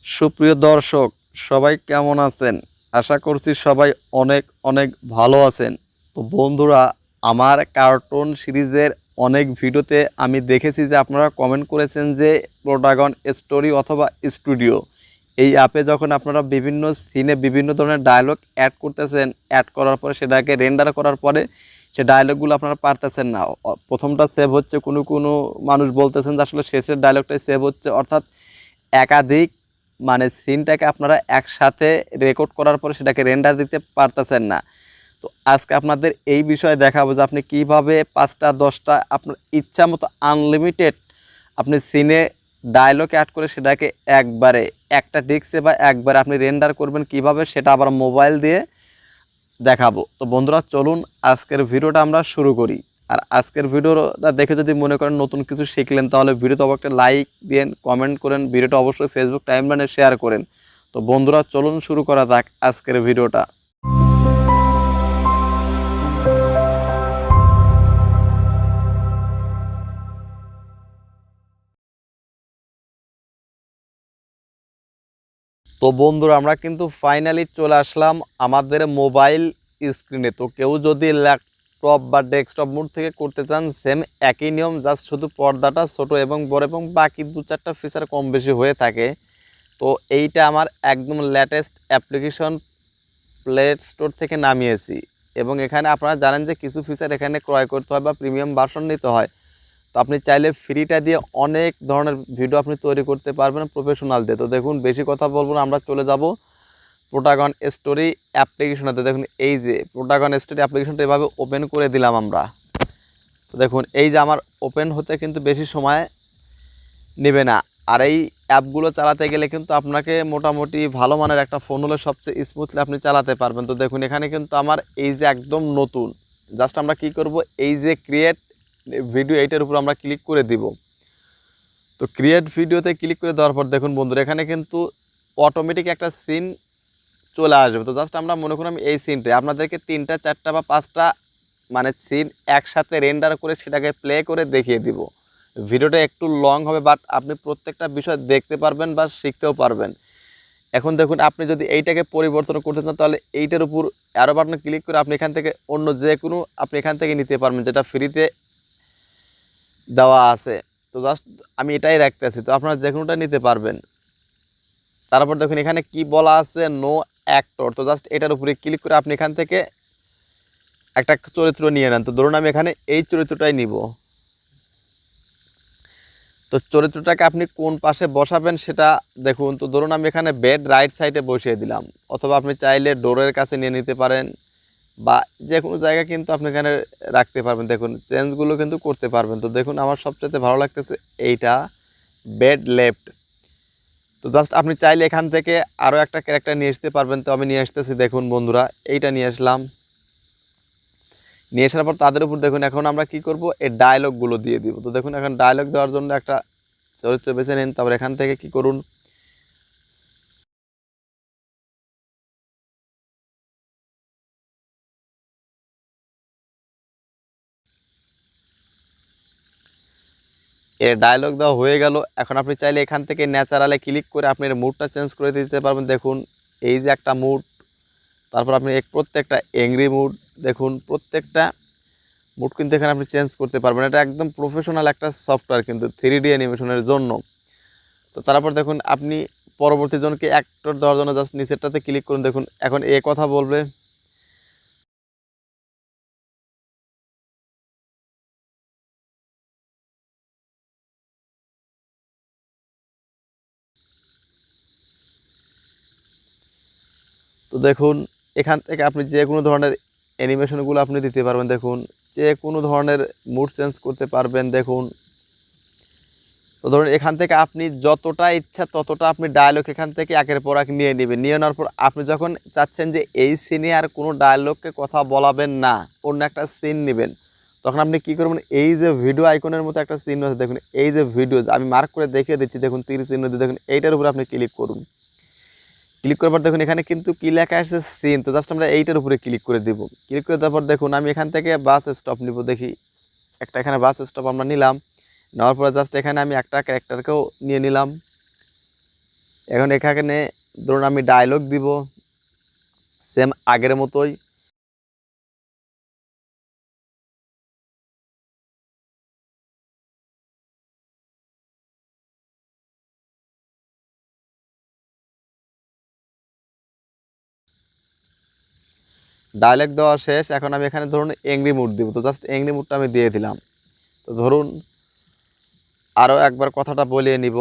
সুপ্রিয় দর্শক, সবাই কেমন আছেন? আশা করছি সবাই অনেক অনেক ভালো আছেন। তো বন্ধুরা, আমার কার্টুন সিরিজের অনেক ভিডিওতে আমি দেখেছি যে আপনারা কমেন্ট করেছেন যে প্লোটাগন স্টোরি অথবা স্টুডিও এই অ্যাপে যখন আপনারা বিভিন্ন সিনে বিভিন্ন ধরনের ডায়লগ অ্যাড করতেছেন, অ্যাড করার পরে সেটাকে রেন্ডার করার পরে সে ডায়লগগুলো আপনারা পারতেছেন না। প্রথমটা সেভ হচ্ছে, কোনো কোনো মানুষ বলতেছেন যে আসলে শেষের ডায়লগটাই সেভ হচ্ছে, অর্থাৎ একাধিক মানে সিনটাকে আপনারা একসাথে রেকর্ড করার পরে সেটাকে রেন্ডার দিতে পারতেছেন না। তো আজকে আপনাদের এই বিষয়ে দেখাবো যে আপনি কিভাবে 5টা 10টা আপনার ইচ্ছা মতো আনলিমিটেড আপনি সিনে ডায়লগ অ্যাড করে সেটাকে একবারে একটা ডিস্কে বা একবারে আপনি রেন্ডার করবেন কিভাবে, সেটা আবার মোবাইল দিয়ে দেখাবো। তো বন্ধুরা, চলুন আজকের ভিডিওটা আমরা শুরু করি। আর আজকের ভিডিওটা দেখে যদি মনে করেন নতুন কিছু শিখলেন, তাহলে ভিডিওতে অবশ্যই লাইক দিন, কমেন্ট করেন, ভিডিওটা অবশ্যই ফেসবুক টাইমলাইনে শেয়ার করেন। তো বন্ধুরা, চলুন শুরু করা যাক আজকের ভিডিওটা। তো বন্ধুরা, আমরা কিন্তু ফাইনালি চলে আসলাম আমাদের মোবাইল স্ক্রিনে। তো কেউ যদি ল্যাপটপ বা ডেস্কটপ মোড থেকে করতে চান, সেম একই নিয়ম, জাস্ট শুধু পর্দাটা ছোট এবং বড় এবং বাকি 2-4টা ফিচার কম বেশি হয়ে থাকে। তো এইটা আমার একদম লেটেস্ট অ্যাপ্লিকেশন প্লে স্টোর থেকে নামিয়েছি, এবং এখানে আপনারা জানেন যে কিছু ফিচার এখানে ক্রয় করতে হয় বা প্রিমিয়াম ভার্সন নিতে হয়। তো আপনি চাইলে ফ্রিটা দিয়ে অনেক ধরনের ভিডিও আপনি তৈরি করতে পারবেন প্রফেশনাল দিয়ে। তো দেখুন, বেশি কথা বলবো না, আমরা চলে যাব প্লোটাগন স্টোরি অ্যাপ্লিকেশনটাতে। দেখুন, এই যে প্লোটাগন স্টোরি অ্যাপ্লিকেশনটা এভাবে ওপেন করে দিলাম আমরা। তো দেখুন, এই যে আমার ওপেন হতে কিন্তু বেশি সময় নেবে না। আর এই অ্যাপগুলো চালাতে গেলে কিন্তু আপনাকে মোটামুটি ভালো মানের একটা ফোন হলে সবচেয়ে স্মুথলি আপনি চালাতে পারবেন। তো দেখুন, এখানে কিন্তু আমার এই যে একদম নতুন, জাস্ট আমরা কি করব, এই যে ক্রিয়েট ভিডিও, এইটার উপর আমরা ক্লিক করে দিব। তো ক্রিয়েট ভিডিওতে ক্লিক করে দেওয়ার পর দেখুন বন্ধুরা, এখানে কিন্তু অটোমেটিক একটা সিন চলে আসবে। তো জাস্ট আমরা মনে করুন আমি এই সিনটাই আপনাদেরকে 3টা 4টা বা 5টা মানে সিন একসাথে রেন্ডার করে সেটাকে প্লে করে দেখিয়ে দিব। ভিডিওটা একটু লং হবে, বাট আপনি প্রত্যেকটা বিষয় দেখতে পারবেন বা শিখতেও পারবেন। এখন দেখুন, আপনি যদি এইটাকে পরিবর্তন করতে চান, তাহলে এইটার উপর অ্যারো বাটনে ক্লিক করে আপনি এখান থেকে অন্য যে কোনো আপনি এখান থেকে নিতে পারবেন, যেটা ফ্রিতে দেওয়া আছে। তো জাস্ট আমি এটাই রাখতেছি, তো আপনারা যে কোনোটা নিতে পারবেন। তারপর দেখুন, এখানে কি বলা আছে, নো অ্যাক্টর। তো জাস্ট এটার উপরে ক্লিক করে আপনি এখান থেকে একটা চরিত্র নিয়ে নেন। তো ধরুন আমি এখানে এই চরিত্রটাই নিব। তো চরিত্রটাকে আপনি কোন পাশে বসাবেন সেটা দেখুন। তো ধরুন আমি এখানে বেড রাইট সাইডে বসিয়ে দিলাম, অথবা আপনি চাইলে ডোরের কাছে নিয়ে নিতে পারেন, বা যে কোনো জায়গায় কিন্তু আপনি এখানে রাখতে পারবেন। দেখুন, চেঞ্জগুলো কিন্তু করতে পারবেন। তো দেখুন, আমার সবচেয়ে ভালো লাগতেছে এইটা, বেড লেফট। তো জাস্ট আপনি চাইলে এখান থেকে আরও একটা ক্যারেক্টার নিয়ে আসতে পারবেন। তো আমি নিয়ে আসতেছি, দেখুন বন্ধুরা, এইটা নিয়ে আসলাম। নিয়ে আসার পর তাদের উপর দেখুন, এখন আমরা কি করব, এই ডায়লগগুলো দিয়ে দিব। তো দেখুন, এখন ডায়লগ দেওয়ার জন্য একটা চরিত্র বেছে নিন। তারপর এখান থেকে কি করুন, এর ডায়লগ দেওয়া হয়ে গেল। এখন আপনি চাইলে এখান থেকে ন্যাচারালে ক্লিক করে আপনি এর মুডটা চেঞ্জ করে দিতে পারবেন। দেখুন, এই যে একটা মুড, তারপর আপনি প্রত্যেকটা এংরি মুড, দেখুন প্রত্যেকটা মুড কিন্তু এখানে আপনি চেঞ্জ করতে পারবেন। এটা একদম প্রফেশনাল একটা সফটওয়্যার কিন্তু 3D অ্যানিমেশনের জন্য। তো তারপর দেখুন, আপনি পরবর্তী জনকে অ্যাক্টর দেওয়ার জন্য জাস্ট নিচেরটাতে ক্লিক করুন। দেখুন, এখন এ কথা বলবে। তো দেখুন, এখান থেকে আপনি যে কোনো ধরনের অ্যানিমেশনগুলো আপনি দিতে পারবেন। দেখুন, যে কোনো ধরনের মুড চেঞ্জ করতে পারবেন। দেখুন, তো ধরুন এখান থেকে আপনি যতটা ইচ্ছা ততটা আপনি ডায়লগ এখান থেকে একের পর এক নিয়ে নেবেন। নিয়ে নেওয়ার পর আপনি যখন চাচ্ছেন যে এই সিনে আর কোনো ডায়লগকে কথা বলাবেন না, অন্য একটা সিন নেবেন, তখন আপনি কী করবেন, এই যে ভিডিও আইকনের মতো একটা চিহ্ন আছে, দেখুন এই যে ভিডিও, আমি মার্ক করে দেখিয়ে দিচ্ছি, দেখুন তীর চিহ্ন দিয়ে, দেখুন এইটার উপরে আপনি ক্লিক করুন। ক্লিক করার পর দেখুন এখানে কিন্তু কী লেখা আসছে, সিন। তো জাস্ট আমরা এইটার উপরে ক্লিক করে দেব। ক্লিক করে দেওয়ার পর দেখুন, আমি এখান থেকে বাস স্টপ নিব। দেখি একটা এখানে বাস স্টপ আমরা নিলাম। নেওয়ার পরে জাস্ট এখানে আমি একটা ক্যারেক্টারকেও নিয়ে নিলাম। এখন এখানে ধরুন আমি ডায়লগ দিব সেম আগের মতোই। ডায়লগ দেওয়া শেষ, এখন আমি এখানে ধরুন এংরি মুড দিব। তো জাস্ট এংরি মুডটা আমি দিয়ে দিলাম। তো ধরুন আরও একবার কথাটা বলিয়ে নিব।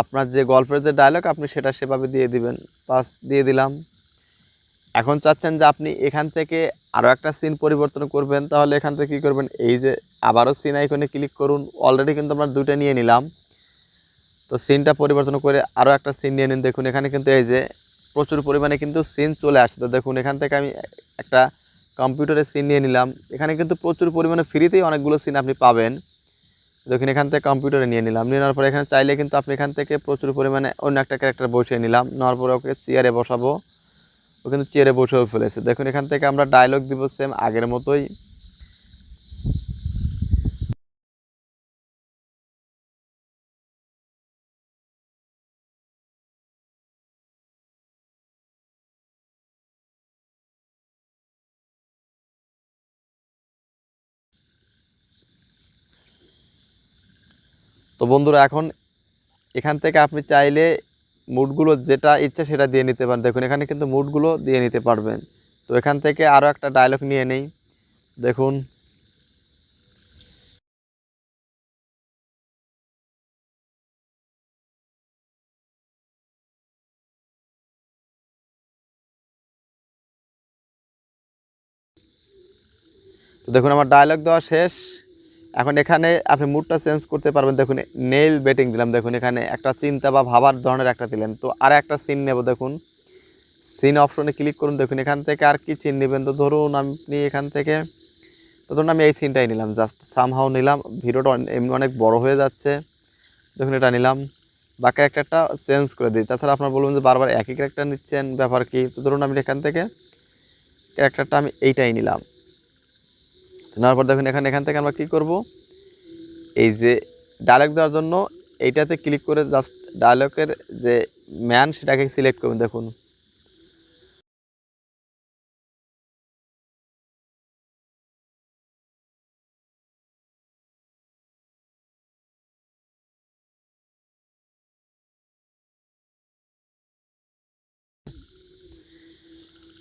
আপনার যে গল্পের যে ডায়লগ আপনি সেটা সেভাবে দিয়ে দিবেন, পাস দিয়ে দিলাম। এখন চাচ্ছেন যে আপনি এখান থেকে আরও একটা সিন পরিবর্তন করবেন, তাহলে এখান থেকে কী করবেন, এই যে আবারও সিন আইকনে ক্লিক করুন। অলরেডি কিন্তু আমরা দুইটা নিয়ে নিলাম। তো সিনটা পরিবর্তন করে আরও একটা সিন নিয়ে নিন। দেখুন এখানে কিন্তু এই যে প্রচুর পরিমাণে কিন্তু সিন চলে আসছে। তো দেখুন এখান থেকে আমি একটা কম্পিউটারে সিন নিয়ে নিলাম। এখানে কিন্তু প্রচুর পরিমাণে ফ্রিতেই অনেকগুলো সিন আপনি পাবেন। দেখুন এখান থেকে কম্পিউটারে নিয়ে নিলাম। নেওয়ার পরে এখানে চাইলে কিন্তু আপনি এখান থেকে প্রচুর পরিমাণে অন্য একটা ক্যারেক্টার বসিয়ে নিলাম। নেওয়ার পরে ওকে চেয়ারে বসাবো, ও কিন্তু চেয়ারে বসেও ফেলেছে। দেখুন এখান থেকে আমরা ডায়লগ দিব সেম আগের মতোই। তো বন্ধুরা এখন এখান থেকে আপনি চাইলে মুডগুলো যেটা ইচ্ছা সেটা দিয়ে নিতে পারেন। দেখুন এখানে কিন্তু মুডগুলো দিয়ে নিতে পারবেন। তো এখান থেকে আরও একটা ডায়লগ নিয়ে নেই। দেখুন তো দেখুন আমার ডায়লগ দেওয়া শেষ। এখন এখানে আপনি মুডটা চেঞ্জ করতে পারবেন। দেখুন নেইল বেটিং দিলাম, দেখুন এখানে একটা চিন্তা বা ভাবার ধরনের একটা দিলেন। তো আর একটা সিন নেব, দেখুন সিন অপশনে ক্লিক করুন। দেখুন এখান থেকে আর কি সিন নেবেন। তো ধরুন আপনি এখান থেকে, তো ধরুন আমি এই সিনটাই নিলাম, জাস্ট সামহাও নিলাম। ভিডিওটা এমনি অনেক বড় হয়ে যাচ্ছে। দেখুন এটা নিলাম, বা ক্যারেক্টারটা চেঞ্জ করে দিই। তাছাড়া আপনার বলবেন যে বারবার একই ক্যারেক্টার নিচ্ছেন, ব্যাপার কি। তো ধরুন আমি এখান থেকে ক্যারেক্টারটা আমি এইটাই নিলাম। নেওয়ার পর দেখুন এখান থেকে আমরা কী করব, এই যে ডায়লগ দেওয়ার জন্য এইটাতে ক্লিক করে জাস্ট ডায়লগের যে ম্যান সেটাকে সিলেক্ট করুন। দেখুন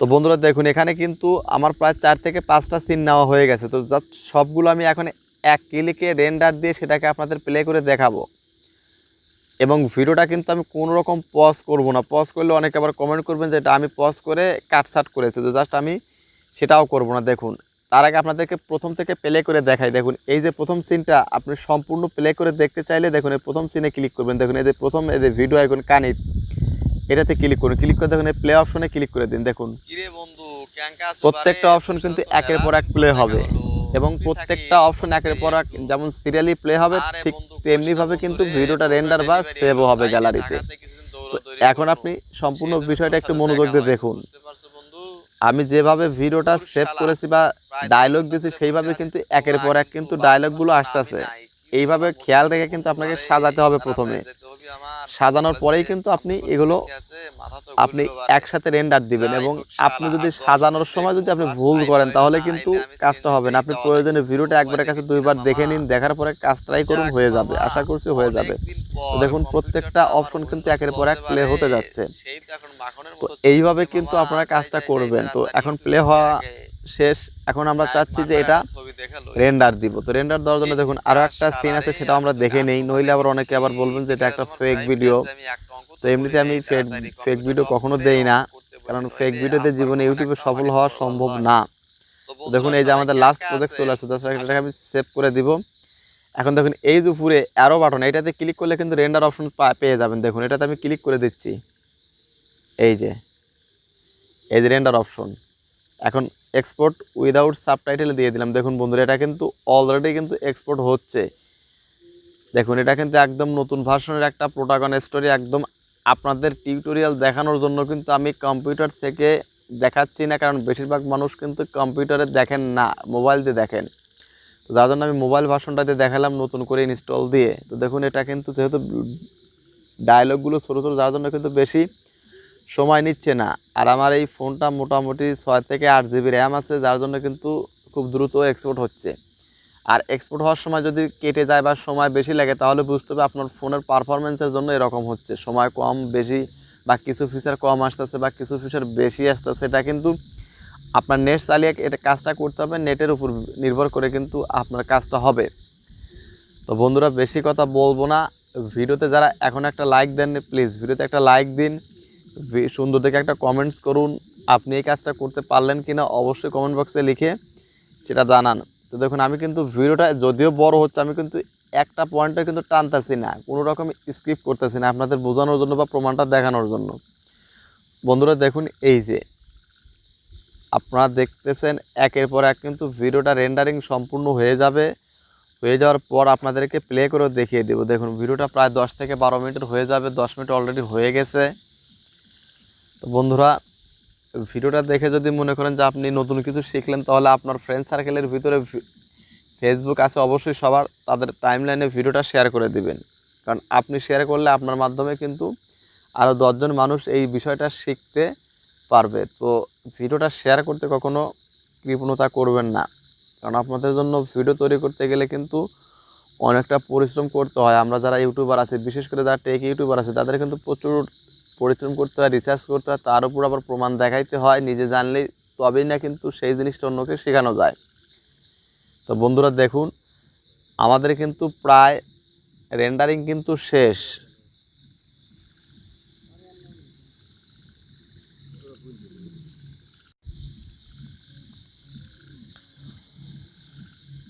তো বন্ধুরা দেখুন এখানে কিন্তু আমার প্রায় 4 থেকে 5টা সিন নেওয়া হয়ে গেছে। তো জাস্ট সবগুলো আমি এখন এক ক্লিকে রেন্ডার দিয়ে সেটাকে আপনাদের প্লে করে দেখাবো। এবং ভিডিওটা কিন্তু আমি কোনো রকম পজ করব না। পজ করলে অনেকে আবার কমেন্ট করবেন যে এটা আমি পজ করে কাটছাট করেছি। তো জাস্ট আমি সেটাও করব না। দেখুন তার আগে আপনাদেরকে প্রথম থেকে প্লে করে দেখাই। দেখুন এই যে প্রথম সিনটা আপনি সম্পূর্ণ প্লে করে দেখতে চাইলে দেখুন এই প্রথম সিনে ক্লিক করবেন। দেখুন এই যে প্রথম এই যে ভিডিও আইকন কানিত, এটাতে ক্লিক করুন। ক্লিক করে দেখুন এই প্লে অপশনে ক্লিক করে দিন। দেখুন প্রত্যেকটা অপশন কিন্তু একের পর এক প্লে হবে, এবং প্রত্যেকটা অপশন একের পর এক যেমন সিরিয়ালি প্লে হবে ঠিক তেমনিভাবে কিন্তু ভিডিওটা রেন্ডার বা সেভও হবে গ্যালারিতে। তো এখন আপনি সম্পূর্ণ বিষয়টা একটু মনোযোগ দিয়ে দেখুন। আমি যেভাবে ভিডিওটা সেভ করেছি বা ডায়লগ দিয়েছি সেইভাবে কিন্তু একের পর এক কিন্তু ডায়লগগুলো আসতেছে। এইভাবে খেয়াল রেখে কিন্তু আপনাকে সাজাতে হবে। প্রথমে সাজানোর পরেই কিন্তু আপনি এগুলো আপনি একসাথে রেন্ডার দিবেন। এবং আপনি যদি সাজানোর সময় যদি আপনি ভুল করেন তাহলে কিন্তু কাজটা হবে না। আপনি প্রয়োজনে ভিডিওটা একবারের কাছে দুইবার দেখে নিন, দেখার পরে কাজ ট্রাই করুন, হয়ে যাবে, আশা করছি হয়ে যাবে। তো দেখুন প্রত্যেকটা অপশন কিন্তু একের পর এক প্লে হতে যাচ্ছে। তো এইভাবে কিন্তু আপনারা কাজটা করবেন। তো এখন প্লে হওয়া শেষ। এখন আমরা চাচ্ছি যে এটা রেন্ডার দিব। তো রেন্ডার দেওয়ার জন্য দেখুন আরও একটা সিন আছে, সেটাও আমরা দেখে নেই। নইলে আবার অনেকে আবার বলবেন যে এটা একটা ফেক ভিডিও। তো এমনিতে আমি ফেক ভিডিও কখনো দেই না, কারণ ফেক ভিডিওতে জীবনে ইউটিউবে সফল হওয়া সম্ভব না। তো দেখুন এই যে আমাদের লাস্ট প্রজেক্ট চলে আসছে, জাস্ট এটাকে আমি সেভ করে দিব। এখন দেখুন এই যে উপরে অ্যারো বাটন, এটাতে ক্লিক করলে কিন্তু রেন্ডার অপশন পেয়ে যাবেন। দেখুন এটাতে আমি ক্লিক করে দিচ্ছি। এই যে রেন্ডার অপশন। এখন এক্সপোর্ট উইদাউট সাবটাইটেল দিয়ে দিলাম। দেখুন বন্ধুরা এটা কিন্তু অলরেডি কিন্তু এক্সপোর্ট হচ্ছে। দেখুন এটা কিন্তু একদম নতুন ভার্সনের একটা প্লোটাগন স্টোরি, একদম আপনাদের টিউটোরিয়াল দেখানোর জন্য কিন্তু আমি কম্পিউটার থেকে দেখাচ্ছি না, কারণ বেশিরভাগ মানুষ কিন্তু কম্পিউটারে দেখেন না, মোবাইল দিয়ে দেখেন। তো যার জন্য আমি মোবাইল ভার্সনটাতে দেখালাম নতুন করে ইনস্টল দিয়ে। তো দেখুন এটা কিন্তু যেহেতু ডায়লগগুলো ছোটো ছোটো, যার জন্য কিন্তু বেশি সময় নিচ্ছে না। আর আমার এই ফোনটা মোটামুটি 6 থেকে 8 জিবি র্যাম আছে, যার জন্য কিন্তু খুব দ্রুত এক্সপোর্ট হচ্ছে। আর এক্সপোর্ট হওয়ার সময় যদি কেটে যায় বা সময় বেশি লাগে, তাহলে বুঝতে হবে আপনার ফোনের পারফরমেন্সের জন্য এরকম হচ্ছে, সময় কম বেশি বা কিছু ফিচার কম আসতেছে বা কিছু ফিচার বেশি আসতেছে। এটা কিন্তু আপনার নেট চালিয়ে এটা কাজটা করতে হবে, নেটের উপর নির্ভর করে কিন্তু আপনার কাজটা হবে। তো বন্ধুরা বেশি কথা বলবো না, ভিডিওতে যারা এখন একটা লাইক দেন প্লিজ ভিডিওতে একটা লাইক দিন, সুন্দর দেখে একটা কমেন্টস করুন, আপনি এই কাজটা করতে পারলেন কিনা অবশ্যই কমেন্ট বক্সে লিখে সেটা জানান। তো দেখুন আমি কিন্তু ভিডিওটা যদিও বড় হচ্ছে, আমি কিন্তু একটা পয়েন্টে কিন্তু টানতেছি না, কোনো রকম স্কিপ করতেছি না আপনাদের বোঝানোর জন্য বা প্রমাণটা দেখানোর জন্য। বন্ধুরা দেখুন এই যে আপনারা দেখতেছেন একের পর এক কিন্তু ভিডিওটা রেন্ডারিং সম্পূর্ণ হয়ে যাবে। হয়ে যাওয়ার পর আপনাদেরকে প্লে করে দেখিয়ে দেবো। দেখুন ভিডিওটা প্রায় 10 থেকে 12 মিনিটের হয়ে যাবে, 10 মিনিট অলরেডি হয়ে গেছে। তো বন্ধুরা ভিডিওটা দেখে যদি মনে করেন যে আপনি নতুন কিছু শিখলেন, তাহলে আপনার ফ্রেন্ড সার্কেলের ভিতরে ফেসবুক আছে অবশ্যই সবার, তাদের টাইমলাইনে ভিডিওটা শেয়ার করে দিবেন। কারণ আপনি শেয়ার করলে আপনার মাধ্যমে কিন্তু আরও 10 জন মানুষ এই বিষয়টা শিখতে পারবে। তো ভিডিওটা শেয়ার করতে কখনো কৃপণতা করবেন না, কারণ আপনাদের জন্য ভিডিও তৈরি করতে গেলে কিন্তু অনেকটা পরিশ্রম করতে হয়। আমরা যারা ইউটিউবার আছি, বিশেষ করে যারা টেক ইউটিউবার আছে, তাদের কিন্তু প্রচুর পরিশ্রম করতে হয়, রিসার্চ করতে হয়, তার উপর আবার প্রমাণ দেখাইতে হয়। নিজে জানলেই তবেই না কিন্তু সেই জিনিসটা অন্যকে শেখানো যায়। তো বন্ধুরা দেখুন আমাদের কিন্তু প্রায় রেন্ডারিং কিন্তু শেষ।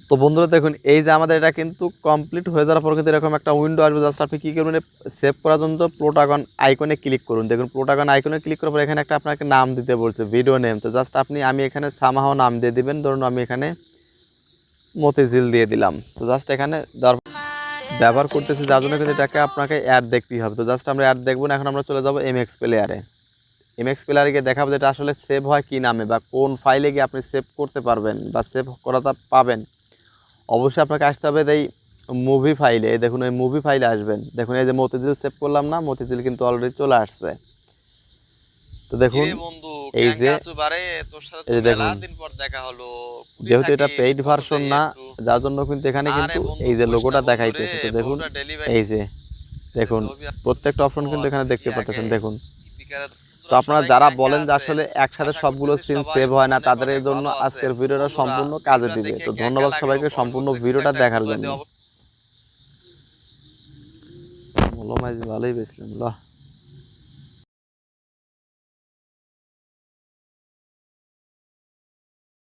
তো বন্ধুরা দেখুন এই যে আমাদের এটা কিন্তু কমপ্লিট হয়ে যাওয়ার পর কিন্তু এরকম একটা উইন্ডো আসবে। জাস্ট আপনি কী করবেন, সেভ করার জন্য প্লোটাগন আইকনে ক্লিক করুন। দেখুন প্লোটাগন আইকনে ক্লিক করার পর এখানে একটা আপনাকে নাম দিতে বলছে, ভিডিও নেম। তো জাস্ট আমি এখানে সামাহাও নাম দিয়ে দিবেন। ধরুন আমি এখানে মতিঝিল দিয়ে দিলাম। তো জাস্ট এখানে ব্যবহার করতেছি, যার জন্য কিন্তু এটাকে আপনাকে অ্যাড দেখতেই হবে। তো জাস্ট আমরা অ্যাড দেখব না, এখন আমরা চলে যাব এমএক্স প্লেয়ারে। এমএক্স প্লেয়ারে গিয়ে দেখাবো যেটা আসলে সেভ হয় কী নামে বা কোন ফাইলে গিয়ে আপনি সেভ করতে পারবেন বা সেভ করাটা পাবেন। অবশ্যই আপনাকে আসতে হবে এই মুভি ফাইলে। দেখুন এই মুভি ফাইলে আসবেন। দেখুন এই যে মতিঝিল সেভ করলাম না, মতিঝিল কিন্তু অলরেডি চলে আসছে। তো দেখুন এই যে দেখুন যেহেতু এটা পেইড ভার্সন না, যার জন্য কিন্তু এখানে কিন্তু এই যে লোগোটা দেখাইতেছে। তো দেখুন এই যে দেখুন প্রত্যেকটা অপশন কিন্তু এখানে দেখতে পাচ্ছেন। দেখুন তো আপনারা যারা বলেন যে আসলে একসাথে সবগুলো সিন সেভ হয় না, তাদের জন্য আজকের ভিডিওটা সম্পূর্ণ কাজে দিবে। তো ধন্যবাদ সবাইকে সম্পূর্ণ ভিডিওটা দেখার জন্য। ভালোই বেশলাম।